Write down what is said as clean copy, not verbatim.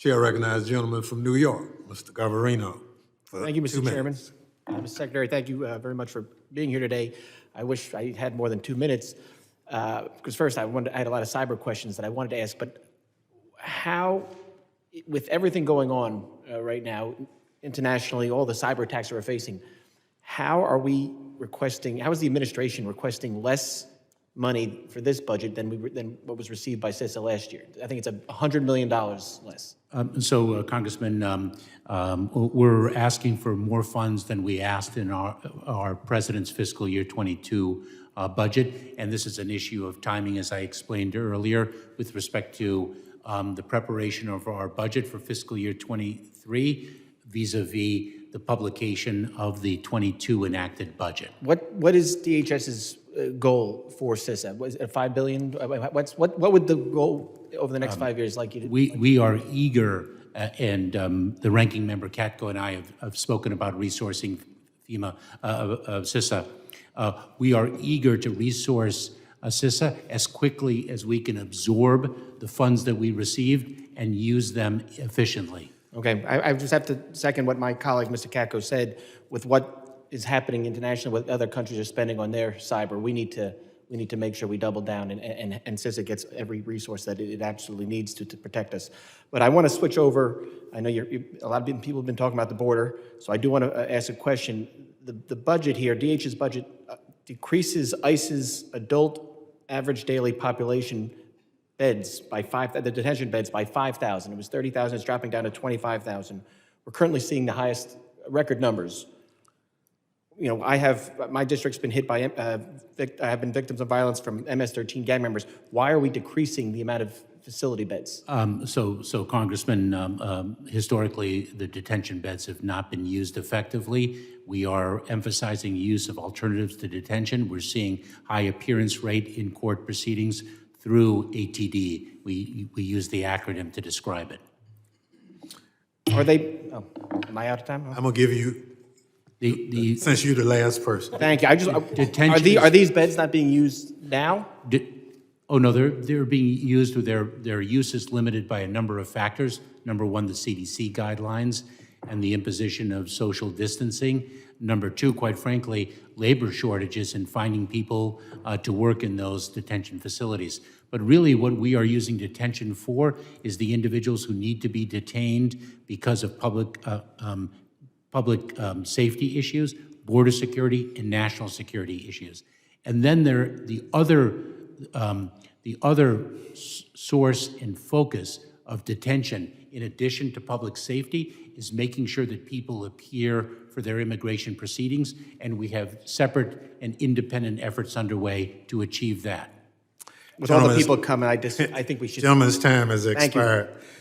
Chair recognizes the gentleman from New York, Mr. Garbarino. Thank you, Mr. Chairman. Mr. Secretary, thank you very much for being here today. I wish I had more than 2 minutes, because first I had a lot of cyber questions that I wanted to ask, but how, with everything going on right now, internationally, all the cyber attacks that we're facing, how are we requesting, how is the administration requesting less money for this budget than what was received by CISA last year? I think it's $100 million less. Congressman, we're asking for more funds than we asked in our president's fiscal year 22 budget, and this is an issue of timing, as I explained earlier, with respect to the preparation of our budget for fiscal year 23 vis-a-vis the publication of the 22 enacted budget. What is DHS's goal for CISA? Was it $5 billion? What would the goal over the next 5 years like you to? We are eager, and the ranking member Katko and I have spoken about resourcing CISA. We are eager to resource CISA as quickly as we can absorb the funds that we received and use them efficiently. Okay, I just have to second what my colleague, Mr. Katko, said. With what is happening internationally, what other countries are spending on their cyber, we need to make sure we double down and CISA gets every resource that it absolutely needs to protect us. But I want to switch over. I know a lot of people have been talking about the border, so I do want to ask a question. The budget here, DH's budget, decreases ICE's adult average daily population beds by the detention beds by 5,000. It was 30,000, it's dropping down to 25,000. We're currently seeing the highest record numbers. You know, my district's been hit by, I have been victims of violence from MS-13 gang members. Why are we decreasing the amount of facility beds? So Congressman, historically, the detention beds have not been used effectively. We are emphasizing use of alternatives to detention. We're seeing high appearance rate in court proceedings through ATD. We use the acronym to describe it. Are they, am I out of time? I'm gonna give you, since you're the last person. Thank you. Are these beds not being used now? Oh, no, they're being used, with their use is limited by a number of factors. Number one, the CDC guidelines and the imposition of social distancing. Number two, quite frankly, labor shortages and finding people to work in those detention facilities. But really what we are using detention for is the individuals who need to be detained because of public safety issues, border security, and national security issues. And then the other source and focus of detention, in addition to public safety, is making sure that people appear for their immigration proceedings, and we have separate and independent efforts underway to achieve that. With all the people coming, I think we should. Gentleman's time has expired.